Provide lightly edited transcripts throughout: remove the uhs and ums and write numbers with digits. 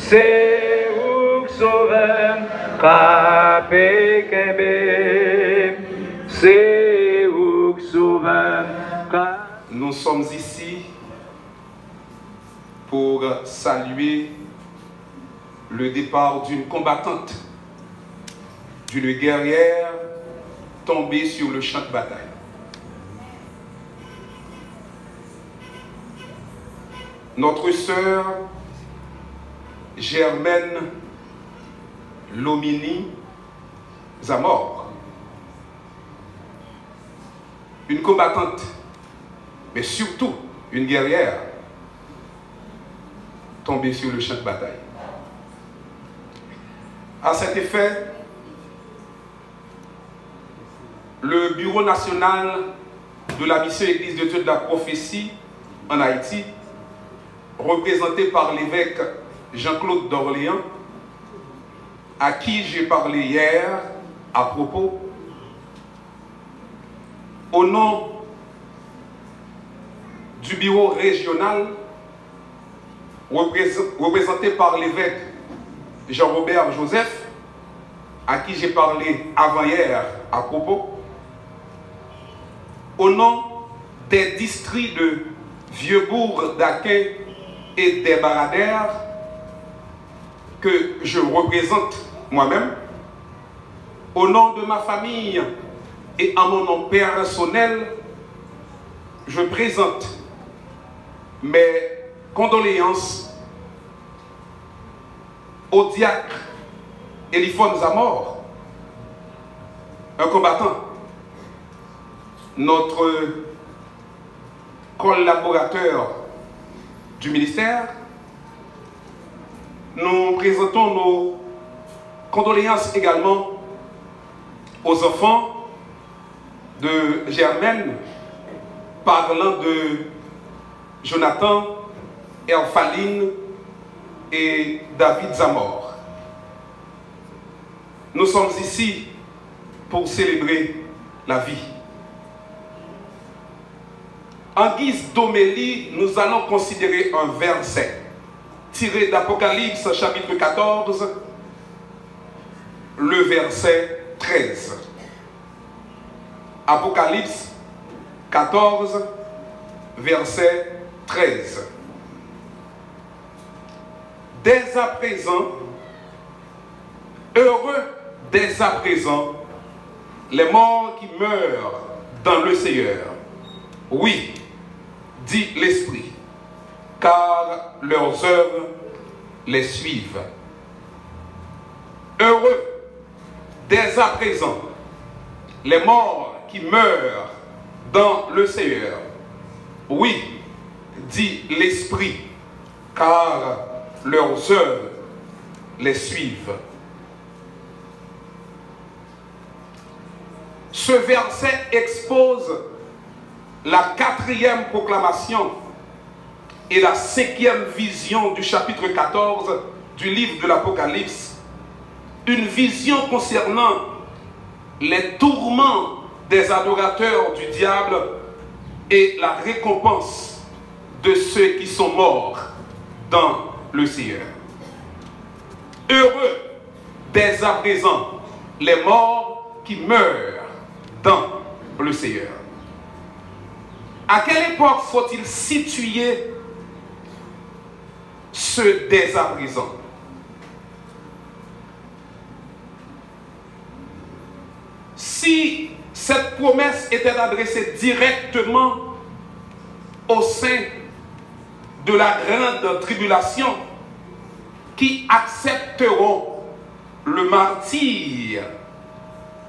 c'est où sauver, capé kebe, c'est où sauver. Nous sommes ici pour saluer le départ d'une combattante, d'une guerrière tombée sur le champ de bataille. Notre sœur Germaine Lomini Zamor, une combattante, mais surtout une guerrière tombée sur le champ de bataille. À cet effet, le Bureau national de la mission Église de Dieu de la prophétie en Haïti, représenté par l'évêque Jean-Claude d'Orléans, à qui j'ai parlé hier à propos, au nom du bureau régional, représenté par l'évêque Jean-Robert Joseph, à qui j'ai parlé avant-hier à propos, au nom des districts de Vieux-Bourg, d'Aquin et des Baradères, que je représente moi-même, au nom de ma famille et en mon nom personnel, je présente mes condoléances au diacre Eliphone Zamor, un combattant, notre collaborateur du ministère. Nous présentons nos condoléances également aux enfants de Germaine, parlant de Jonathan, Erfaline et David Zamor. Nous sommes ici pour célébrer la vie. En guise d'homélie, nous allons considérer un verset tiré d'Apocalypse chapitre 14, le verset 13. Apocalypse 14, verset 13. Dès à présent, heureux dès à présent, les morts qui meurent dans le Seigneur. Oui, dit l'Esprit, car leurs œuvres les suivent. Heureux dès à présent, les morts qui meurent dans le Seigneur. Oui, dit l'Esprit, car leurs œuvres les suivent. Ce verset expose la 4e proclamation et la 5e vision du chapitre 14 du livre de l'Apocalypse. Une vision concernant les tourments des adorateurs du diable et la récompense de ceux qui sont morts dans le Seigneur. Heureux dès à présent les morts qui meurent dans le Seigneur. À quelle époque faut-il situer ce dès à présent? Si cette promesse était adressée directement au sein de la grande tribulation, qui accepteront le martyre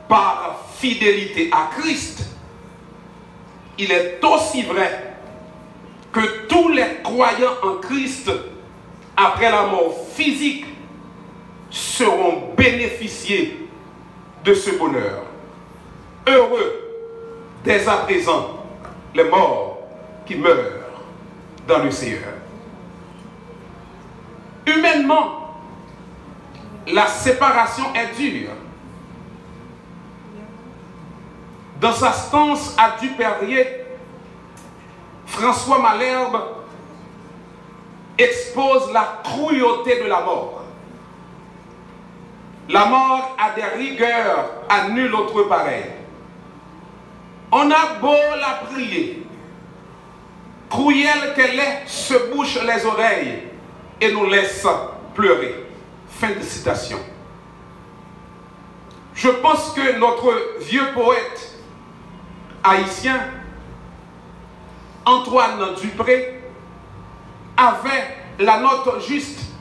par fidélité à Christ, il est aussi vrai que tous les croyants en Christ, après la mort physique, seront bénéficiés de ce bonheur. Heureux, dès à présent, les morts qui meurent dans le Seigneur. Humainement, la séparation est dure. Dans sa stance à Duperrier, François Malherbe expose la cruauté de la mort. La mort a des rigueurs à nul autre pareil. On a beau la prier, cruelle qu'elle est, se bouche les oreilles et nous laisse pleurer. Fin de citation. Je pense que notre vieux poète haïtien, Antoine Dupré, avait la note juste.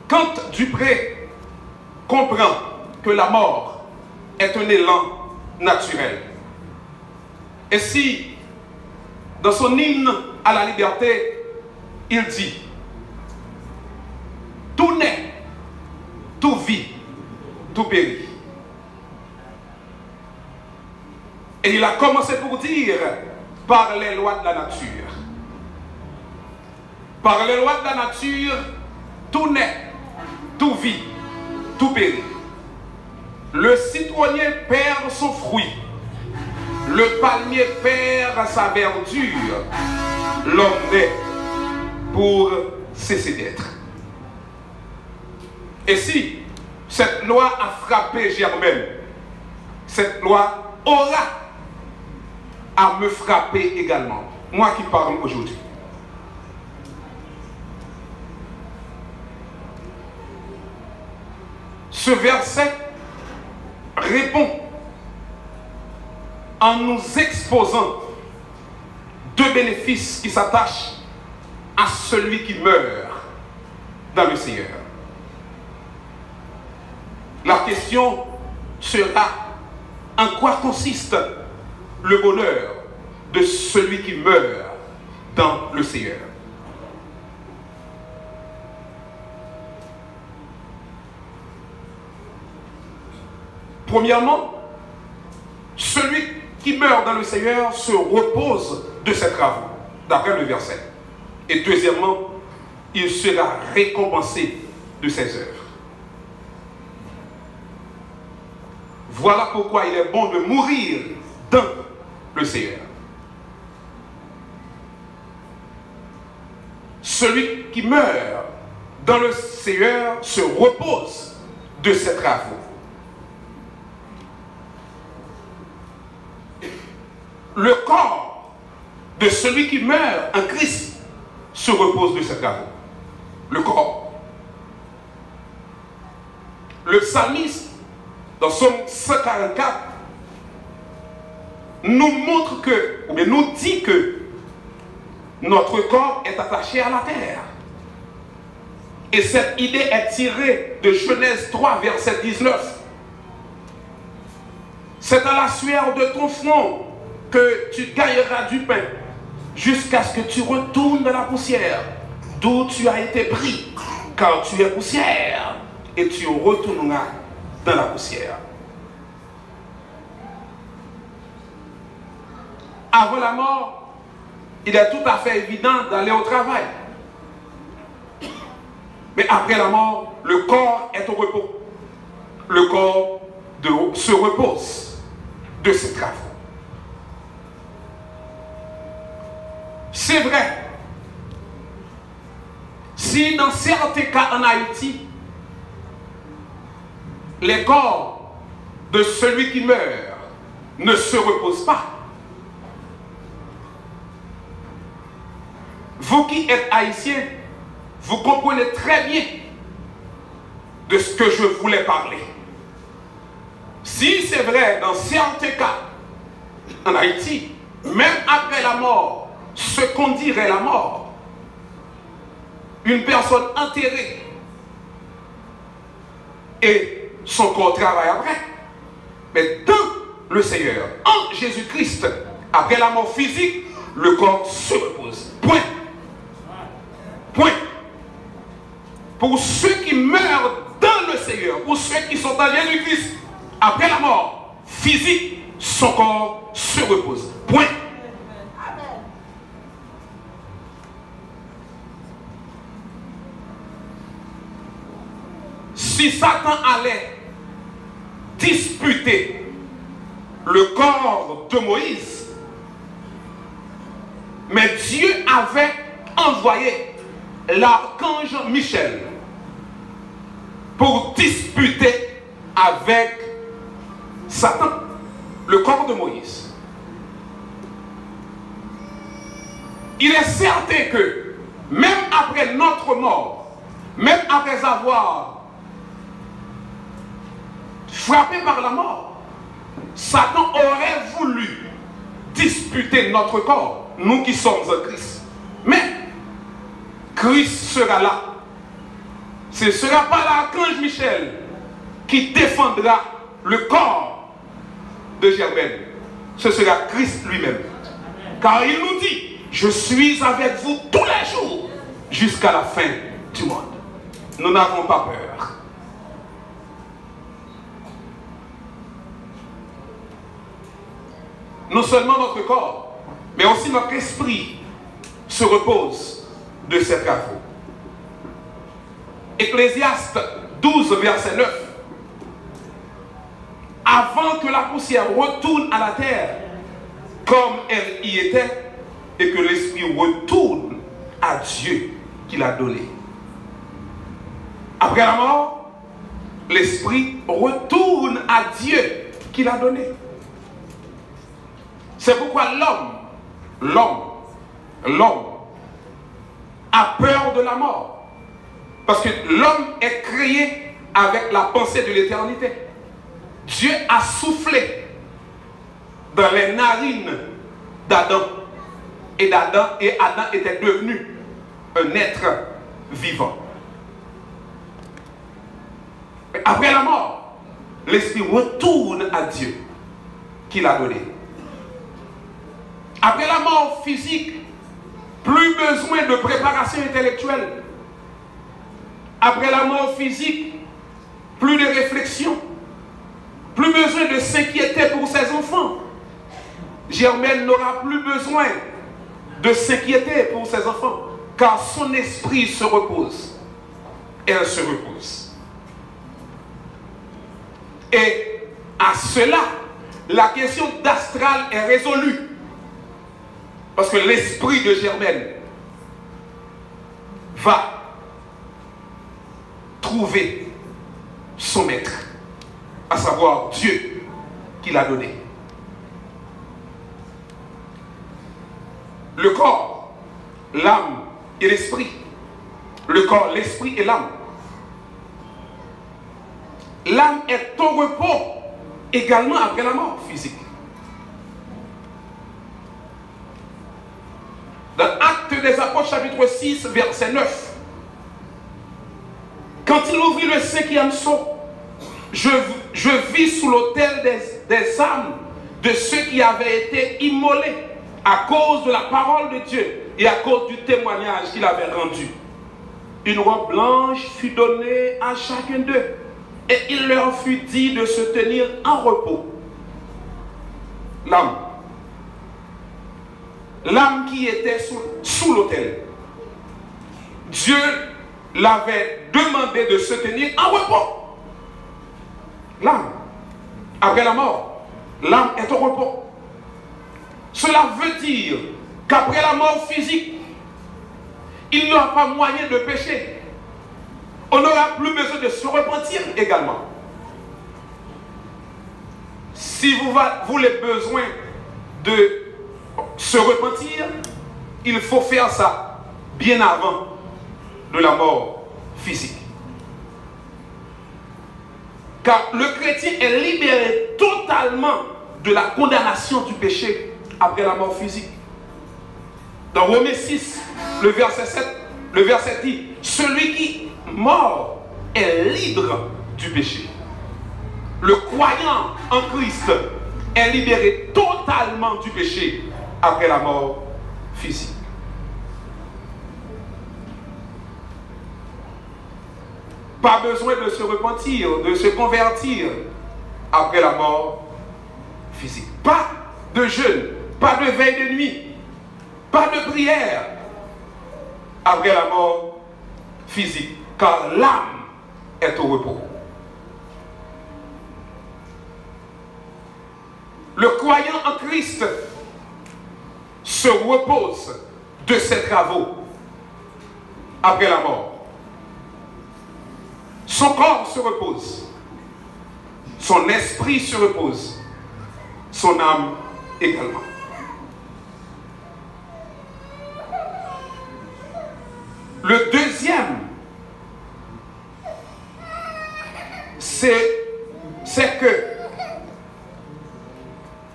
Quand Dupré comprend que la mort est un élan naturel. Et si, dans son hymne à la liberté, il dit « Tout naît, tout vit, tout périt ». Et il a commencé pour dire « Par les lois de la nature ». Par les lois de la nature, tout naît, tout vit, tout périt. Le citronnier perd son fruit. Le palmier perd sa verdure. L'homme naît pour cesser d'être. Et si cette loi a frappé Germaine, cette loi aura à me frapper également. Moi qui parle aujourd'hui. Ce verset répond en nous exposant deux bénéfices qui s'attachent à celui qui meurt dans le Seigneur. La question sera: en quoi consiste le bonheur de celui qui meurt dans le Seigneur? Premièrement, celui qui meurt dans le Seigneur se repose de ses travaux, d'après le verset. Et deuxièmement, il sera récompensé de ses œuvres. Voilà pourquoi il est bon de mourir dans le Seigneur. Celui qui meurt dans le Seigneur se repose de ses travaux. Le corps de celui qui meurt en Christ se repose de ses travaux. Le corps. Le psalmiste, dans Psaume 144, nous montre que, ou bien nous dit que notre corps est attaché à la terre. Et cette idée est tirée de Genèse 3, verset 19. C'est à la sueur de ton front que tu gagneras du pain jusqu'à ce que tu retournes dans la poussière d'où tu as été pris, car tu es poussière et tu retourneras dans la poussière. Avant la mort, il est tout à fait évident d'aller au travail. Mais après la mort, le corps est au repos. Le corps se repose de ses travaux. C'est vrai. Si dans certains cas en Haïti, les corps de celui qui meurt ne se reposent pas, vous qui êtes haïtiens, vous comprenez très bien de ce que je voulais parler. Si c'est vrai dans certains cas en Haïti, même après la mort, ce qu'on dirait la mort, une personne enterrée et son corps travaille après. Mais dans le Seigneur, en Jésus-Christ, après la mort physique, le corps se repose. Point. Point. Pour ceux qui meurent dans le Seigneur, pour ceux qui sont en Jésus-Christ, après la mort physique, son corps se repose. Point. Si Satan allait disputer le corps de Moïse, mais Dieu avait envoyé l'archange Michel pour disputer avec Satan, le corps de Moïse. Il est certain que même après notre mort, même après avoir frappé par la mort, Satan aurait voulu disputer notre corps, nous qui sommes en Christ. Mais Christ sera là. Ce ne sera pas l'archange Michel qui défendra le corps de Germaine. Ce sera Christ lui-même. Car il nous dit, je suis avec vous tous les jours jusqu'à la fin du monde. Nous n'avons pas peur. Non seulement notre corps, mais aussi notre esprit se repose de ces travaux. Ecclésiaste 12, verset 9. Avant que la poussière retourne à la terre comme elle y était, et que l'esprit retourne à Dieu qui l'a donné. Après la mort, l'esprit retourne à Dieu qui l'a donné. C'est pourquoi l'homme a peur de la mort. Parce que l'homme est créé avec la pensée de l'éternité. Dieu a soufflé dans les narines d'Adam. Et Adam était devenu un être vivant. Après la mort, l'esprit retourne à Dieu qui l'a donné. Après la mort physique, plus besoin de préparation intellectuelle. Après la mort physique, plus de réflexion. Plus besoin de s'inquiéter pour ses enfants. Germaine n'aura plus besoin de s'inquiéter pour ses enfants, car son esprit se repose. Elle se repose. Et à cela, la question d'astral est résolue. Parce que l'esprit de Germaine va trouver son maître, à savoir Dieu qui l'a donné. Le corps, l'âme et l'esprit. Le corps, l'esprit et l'âme. L'âme est au repos également après la mort physique. Dans Actes des Apôtres, chapitre 6, verset 9, quand il ouvrit le 5e sceau, je vis sous l'autel des âmes de ceux qui avaient été immolés à cause de la parole de Dieu et à cause du témoignage qu'il avait rendu. Une robe blanche fut donnée à chacun d'eux et il leur fut dit de se tenir en repos. L'âme qui était sous l'autel, Dieu l'avait demandé de se tenir en repos. L'âme, après la mort, l'âme est au repos. Cela veut dire qu'après la mort physique, il n'y aura pas moyen de pécher. On n'aura plus besoin de se repentir également. Si vous avez besoin de se repentir, il faut faire ça bien avant de la mort physique. Car le chrétien est libéré totalement de la condamnation du péché après la mort physique. Dans Romains 6, le verset 7, le verset dit, celui qui mort est libre du péché. Le croyant en Christ est libéré totalement du péché après la mort physique. Pas besoin de se repentir, de se convertir après la mort physique. Pas de jeûne, pas de veille de nuit, pas de prière après la mort physique, car l'âme est au repos. Le croyant en Christ se repose de ses travaux après la mort. Son corps se repose, son esprit se repose, son âme également. Le deuxième, c'est que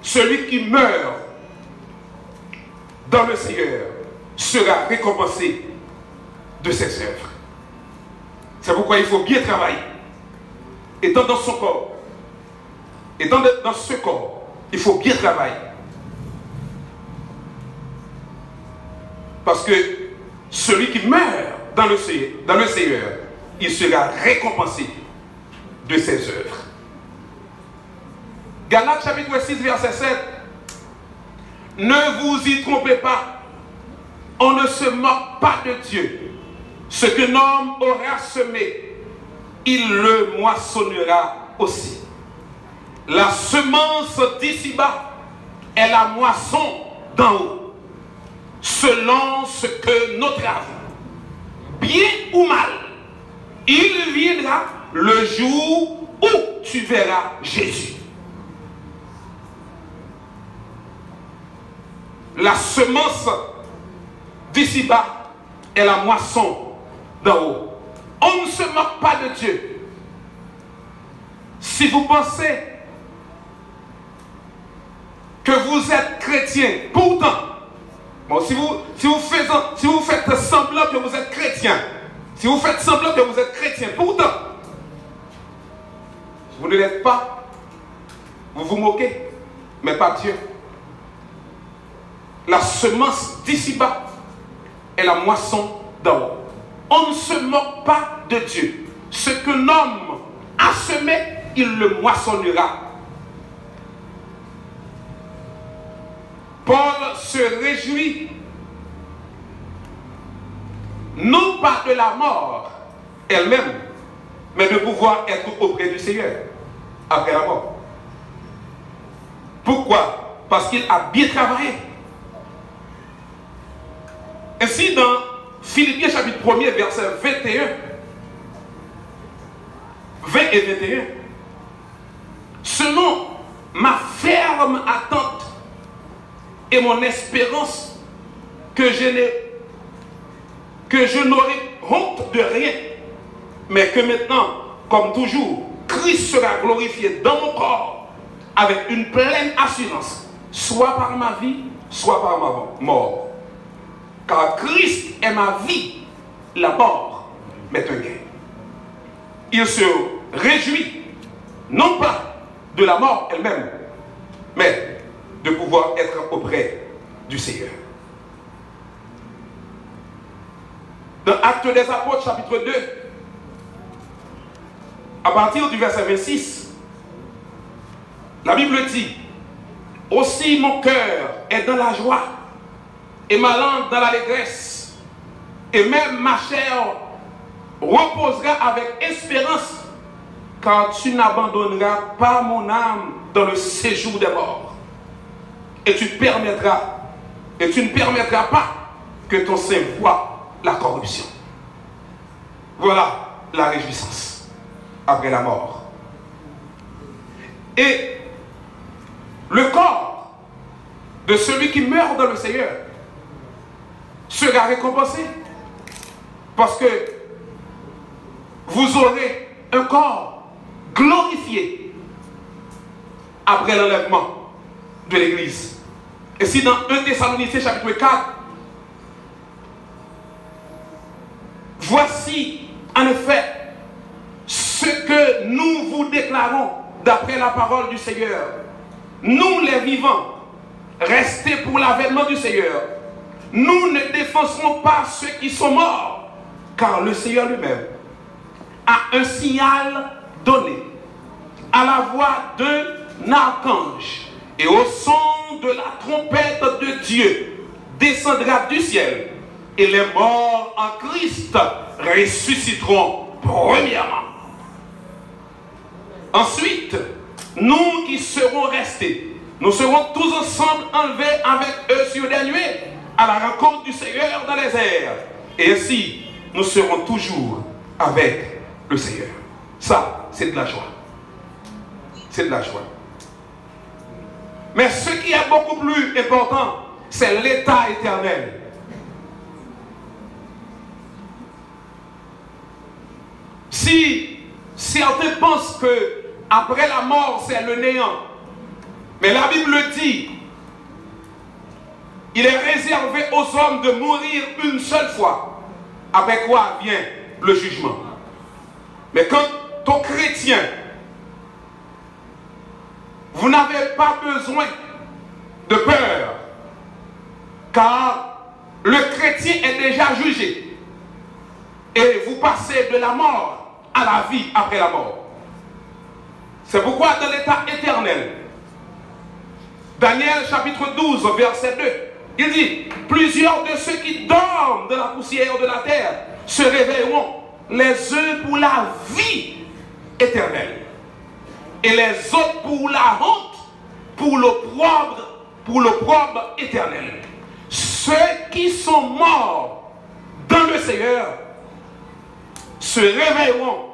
celui qui meurt dans le Seigneur sera récompensé de ses œuvres. C'est pourquoi il faut bien travailler. Étant dans son corps, étant dans ce corps, il faut bien travailler. Parce que celui qui meurt dans le Seigneur, il sera récompensé de ses œuvres. Galates chapitre 6, verset 7. Ne vous y trompez pas, on ne se moque pas de Dieu. Ce qu'un homme aura semé, il le moissonnera aussi. La semence d'ici-bas est la moisson d'en haut, selon ce que nous travaillons. Bien ou mal, il viendra le jour où tu verras Jésus. La semence d'ici-bas est la moisson d'en haut. On ne se moque pas de Dieu. Si vous pensez que vous êtes chrétien, pourtant, bon, si vous faites semblant que vous êtes chrétien, si vous faites semblant que vous êtes chrétien, pourtant, vous ne l'êtes pas, vous vous moquez, mais pas Dieu. La semence d'ici-bas est la moisson d'en haut. On ne se moque pas de Dieu. Ce qu'un homme a semé, il le moissonnera. Paul se réjouit non pas de la mort elle-même, mais de pouvoir être auprès du Seigneur après la mort. Pourquoi? Parce qu'il a bien travaillé. Ainsi, dans Philippiens chapitre 1er, verset 21, 20 et 21, selon ma ferme attente et mon espérance que je n'aurai honte de rien, mais que maintenant, comme toujours, Christ sera glorifié dans mon corps avec une pleine assurance, soit par ma vie, soit par ma mort. Car Christ est ma vie, la mort m'est un gain. Il se réjouit, non pas de la mort elle-même, mais de pouvoir être auprès du Seigneur. Dans Actes des Apôtres, chapitre 2, à partir du verset 26, la Bible dit: aussi mon cœur est dans la joie, et ma langue dans l'allégresse, et même ma chair reposera avec espérance, car tu n'abandonneras pas mon âme dans le séjour des morts, et tu ne permettras pas que ton sein voie la corruption. Voilà la réjouissance après la mort. Et le corps de celui qui meurt dans le Seigneur sera récompensé, parce que vous aurez un corps glorifié après l'enlèvement de l'Église. Et si dans 1 Thessaloniciens chapitre 4, voici en effet ce que nous vous déclarons d'après la parole du Seigneur. Nous les vivants, restés pour l'avènement du Seigneur, nous ne défoncerons pas ceux qui sont morts, car le Seigneur lui-même a un signal donné à la voix d'un archange, et au son de la trompette de Dieu descendra du ciel, et les morts en Christ ressusciteront premièrement. Ensuite, nous qui serons restés, nous serons tous ensemble enlevés avec eux sur des nuées à la rencontre du Seigneur dans les airs. Et ainsi, nous serons toujours avec le Seigneur. Ça, c'est de la joie. C'est de la joie. Mais ce qui est beaucoup plus important, c'est l'état éternel. Si certains pensent que après la mort, c'est le néant, mais la Bible dit, il est réservé aux hommes de mourir une seule fois, après quoi vient le jugement. Mais quant aux chrétiens, vous n'avez pas besoin de peur, car le chrétien est déjà jugé. Et vous passez de la mort à la vie après la mort. C'est pourquoi dans l'état éternel, Daniel chapitre 12, verset 2, il dit, plusieurs de ceux qui dorment de la poussière de la terre se réveilleront, les uns pour la vie éternelle, et les autres pour la honte, pour l'opprobre éternel. Ceux qui sont morts dans le Seigneur se réveilleront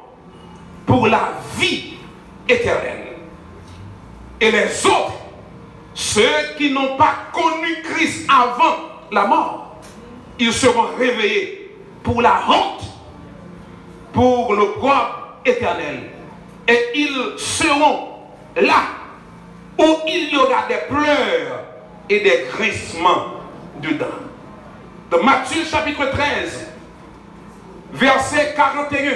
pour la vie éternelle. Et les autres, ceux qui n'ont pas connu Christ avant la mort, ils seront réveillés pour la honte, pour l'opprobre éternel. Et ils seront là où il y aura des pleurs et des grincements dedans. De Matthieu chapitre 13, verset 41.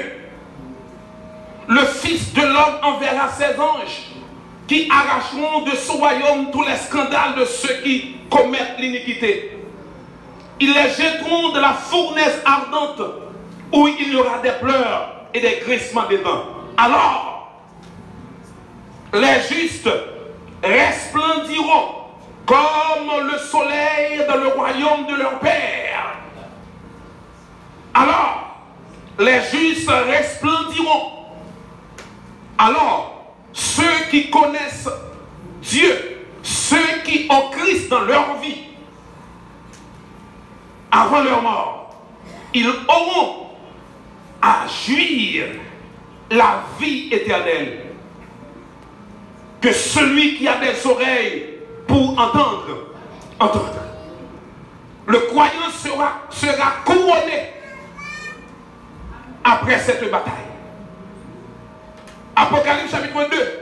Le Fils de l'homme enverra ses anges qui arracheront de ce royaume tous les scandales de ceux qui commettent l'iniquité. Ils les jetteront de la fournaise ardente où il y aura des pleurs et des grincements dedans. Alors, les justes resplendiront comme le soleil dans le royaume de leur Père. Alors, les justes resplendiront. Alors, ceux qui connaissent Dieu, ceux qui ont Christ dans leur vie, avant leur mort, ils auront à jouir la vie éternelle. Que celui qui a des oreilles pour entendre, entendre. Le croyant sera couronné après cette bataille. Apocalypse chapitre 2,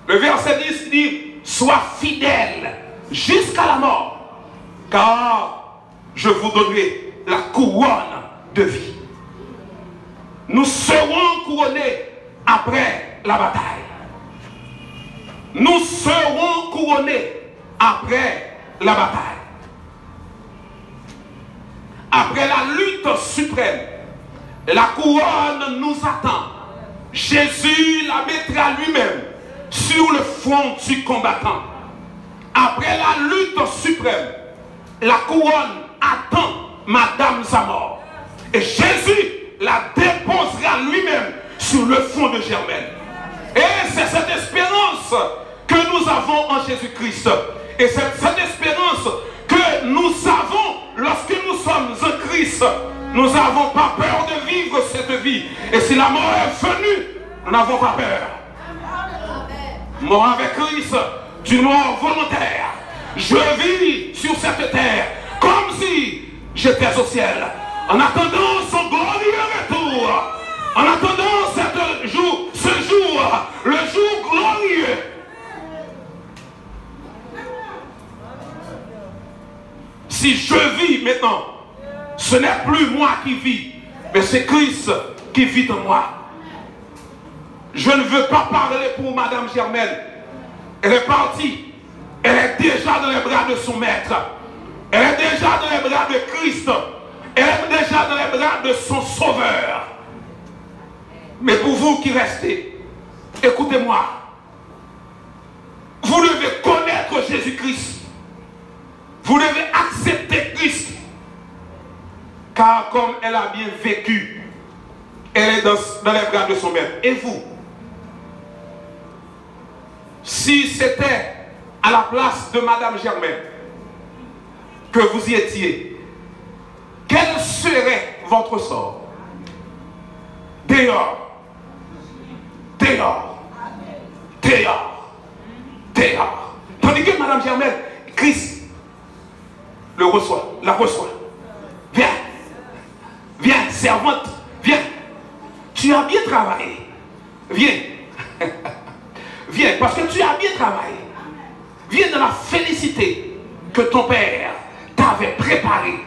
le verset 10 dit, sois fidèle jusqu'à la mort, car je vous donnerai la couronne de vie. Nous serons couronnés après la bataille. Nous serons couronnés après la bataille. Après la lutte suprême, la couronne nous attend. Jésus la mettra lui-même sur le front du combattant. Après la lutte suprême, la couronne attend Madame Zamor. Et Jésus la déposera lui-même sur le front de Germaine. Et c'est cette espérance que nous avons en Jésus-Christ. Et c'est cette espérance que nous avons lorsque nous sommes en Christ. Nous n'avons pas peur de vivre cette vie. Et si la mort est venue, nous n'avons pas peur. Mort avec Christ, d'une mort volontaire. Je vis sur cette terre comme si j'étais au ciel. En attendant son glorieux retour. En attendant ce jour, le jour glorieux. Si je vis maintenant, ce n'est plus moi qui vis, mais c'est Christ qui vit en moi. Je ne veux pas parler pour Madame Germaine. Elle est partie. Elle est déjà dans les bras de son maître. Elle est déjà dans les bras de Christ. Elle est déjà dans les bras de son sauveur. Mais pour vous qui restez, écoutez-moi. Vous devez connaître Jésus-Christ. Vous devez accepter Christ. Car comme elle a bien vécu, elle est dans les bras de son maître. Et vous, si c'était à la place de Madame Germaine que vous y étiez, quelle serait votre sort. Dehors. Dehors. Dehors. Dehors. Tandis que Madame Germaine, Christ le reçoit, la reçoit. Viens. Viens, servante. Viens. Tu as bien travaillé. Viens. Viens, parce que tu as bien travaillé. Viens dans la félicité que ton Père t'avait préparée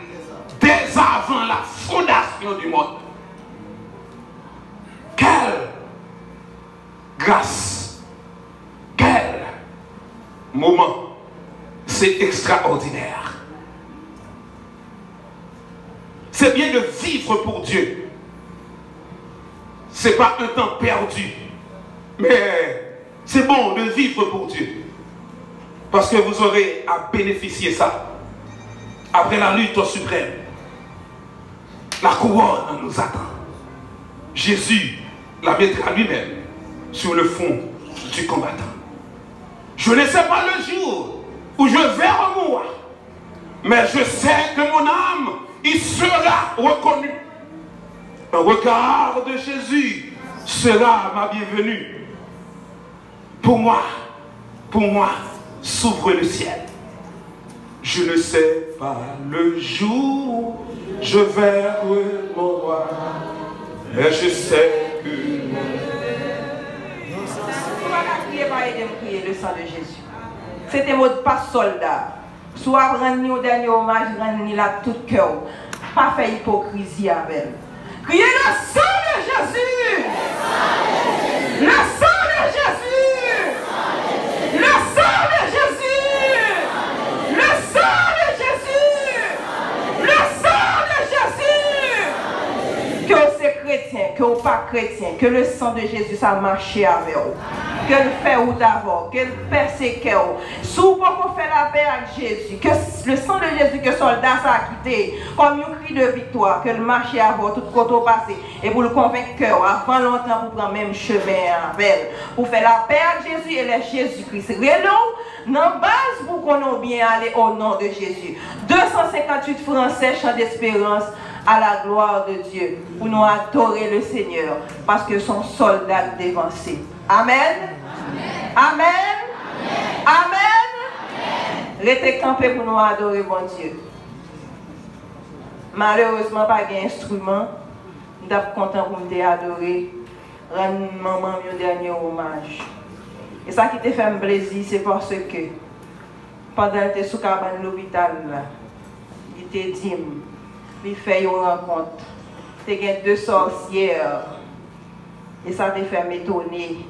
dès avant la fondation du monde. Quelle grâce, quel moment, c'est extraordinaire. C'est bien de vivre pour Dieu. C'est pas un temps perdu, mais c'est bon de vivre pour Dieu. Parce que vous aurez à bénéficier ça. Après la lutte suprême, la couronne nous attend. Jésus la mettra lui-même sur le front du combattant. Je ne sais pas le jour où je vais remourir, mais je sais que mon âme y sera reconnue. Un regard de Jésus sera ma bienvenue. Pour moi, s'ouvre le ciel. Je ne sais pas le jour où je verrai mon roi, mais je sais que... prier le sang de Jésus. C'était mot pas soldat. Soit rendre au dernier hommage, rendre la tout cœur. Pas faire hypocrisie avec elle. Criez le sang de Jésus! Le sang de Jésus! Le sang de Jésus! Le sang de Jésus! Le sang de Jésus! Que vous êtes chrétien, que vous pas chrétien, que le sang de Jésus ça marche avec vous. Que le fait ou d'abord, que le persécute. Souvent qu'on fait la paix avec Jésus, que le sang de Jésus que le soldat a quitté, comme un cri de victoire, que le marché avant tout côté passé, et pour le convaincre avant longtemps pour prendre le même chemin avec pour faire la paix avec Jésus et les Jésus-Christ. Dans la base pour qu'on ait bien aller au nom de Jésus. 258 Français chant d'espérance à la gloire de Dieu pour nous adorer le Seigneur parce que son soldat dévancé. Amen. Amen. Amen. Restez campés pour nous adorer bon Dieu. Malheureusement, pas d'instrument. Nous sommes contents pour nous adorer. Rendre maman un dernier hommage. Et ça qui te fait un plaisir, c'est parce que pendant que tu es sous cabane de l'hôpital, il te dit, il fait une rencontre. Tu as deux sorcières. Et ça te fait m'étonner.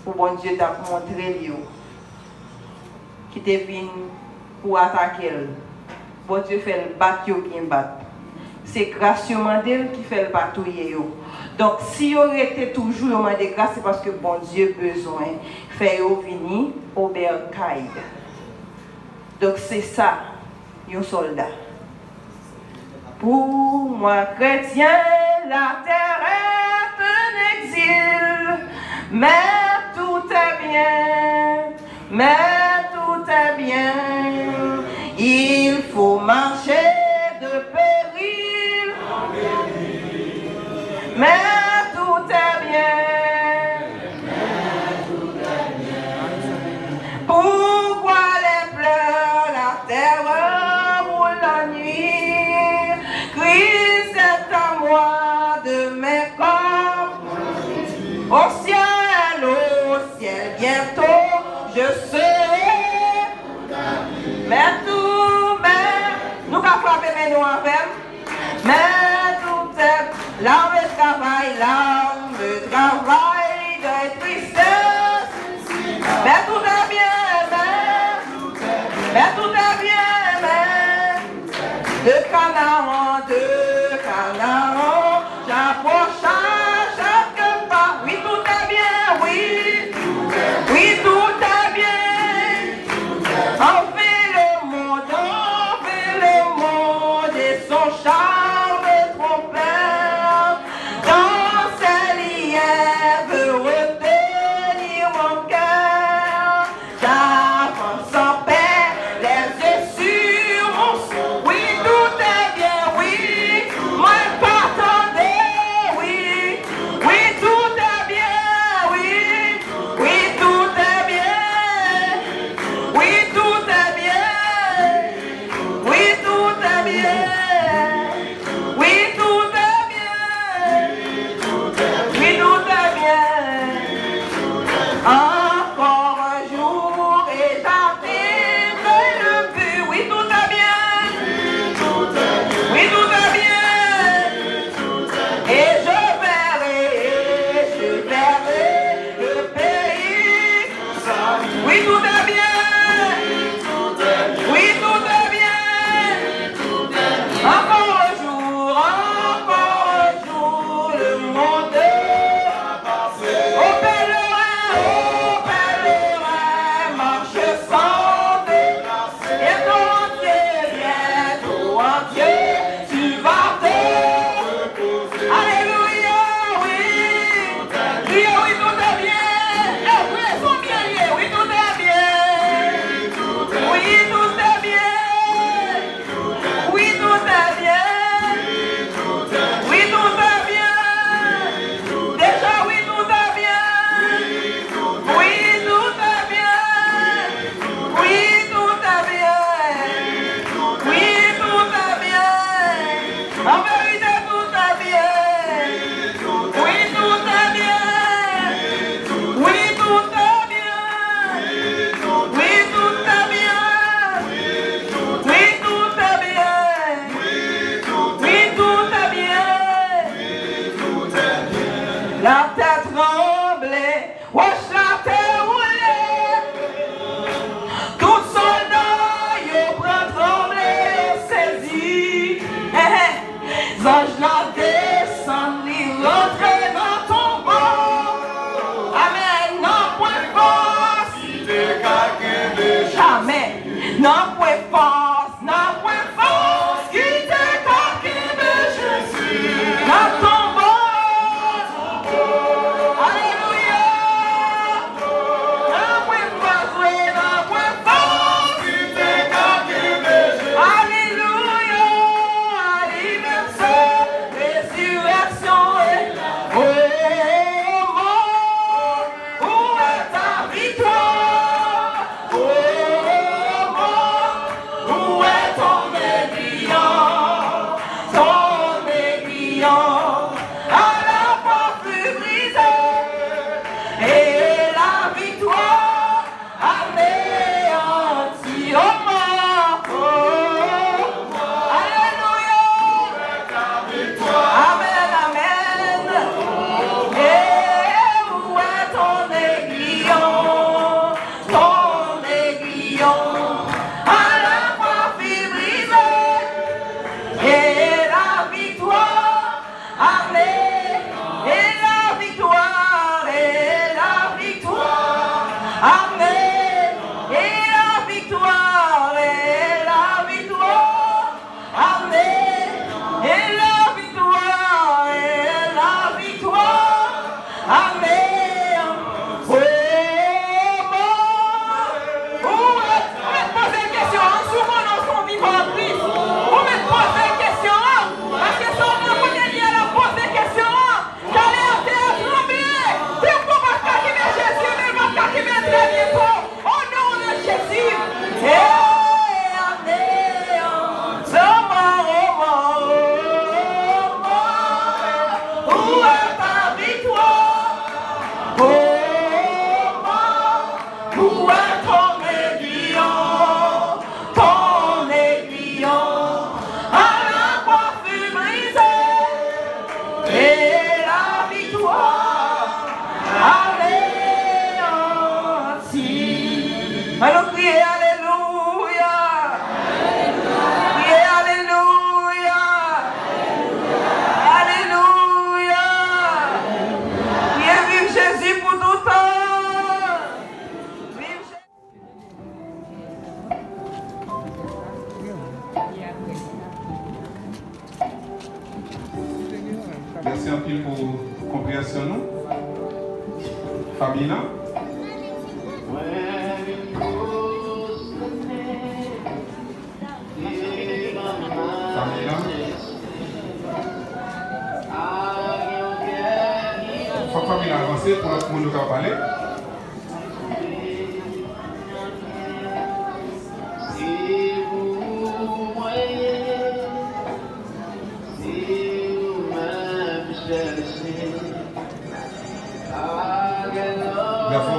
Pour bon Dieu t'a montré lui qui te venu pour attaquer. Bon Dieu fait le battre bien battre. C'est grâce Mandel qui fait le patrouiller. Donc si vous été toujours demandé grâce, c'est parce que bon Dieu besoin faire venir au bercail. Donc c'est ça, un soldat. Pour moi chrétien, la terre est un exil, mais tout est bien, mais tout est bien. Il faut marcher de péril, mais tout est bien. Pourquoi les pleurs, la terreur ou la nuit? Christ est à moi de mes corps. Au ciel, bientôt, je serai. Mais tout, mais, nous qu'à frapper mes nous avec. Mais tout est, l'âme travail de tristesse. Mais tout est bien, mais tout est bien, mais de Canaan, j'approche à chaque pas. Oui, tout est bien, oui. Oui, tout est bien. On fait le monde et son charme trompeur. Dans ses liens veut retenir mon cœur. J'avance en paix, les yeux sur mon son. Oui, tout est bien, oui. Moi, pas anges la descendent, les rentrent dans ton bord. Amen. Non, point force. Jamais. Non, point force. Non, point force. Qui t'est caqué de Jésus. Dans ton bord. Alléluia. Non, point force. Oui, non, point force. Qui t'est caqué de Jésus. Alléluia. Alléluia. Résurrection est là. Oh, mort, où est ta victoire? Oh, mort, où est ton aiguillon? Ton aiguillon à la fois fut brisé et la victoire anéantie. Oh, mort, oh, alléluia. Amen, amen. Et où est ton aiguillon? Ton aiguillon à la fois fut brisé et la victoire. Amen. Et la victoire. Et la victoire. Amen. Et la victoire. Et la victoire. Amen. Et la victoire. Et la victoire. Amen. Oh, mort. Où est- on va te poser une question. En souvent dans son vivant en Christ. On va te poser une question. Parce que son nom connaît lié à la poser question. Qu'elle est en terre tremblée. C'est pour pas qui met Jésus, mais pas qui met très bientôt. Au nom de Jésus. Et où est ta victoire? Oh, mort, où est ton aiguillon? Ton aiguillon à la fois fut brisé et la victoire anéantie. Allons crier alléluia. Crier alléluia. Alléluia. Crier vive Jésus pour tout temps. Vive Jésus. Merci un peu pour compréhension nous. Famille là. Famille là. Faut que famille avancer pour notre monde nous parler.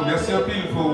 Merci un peu pour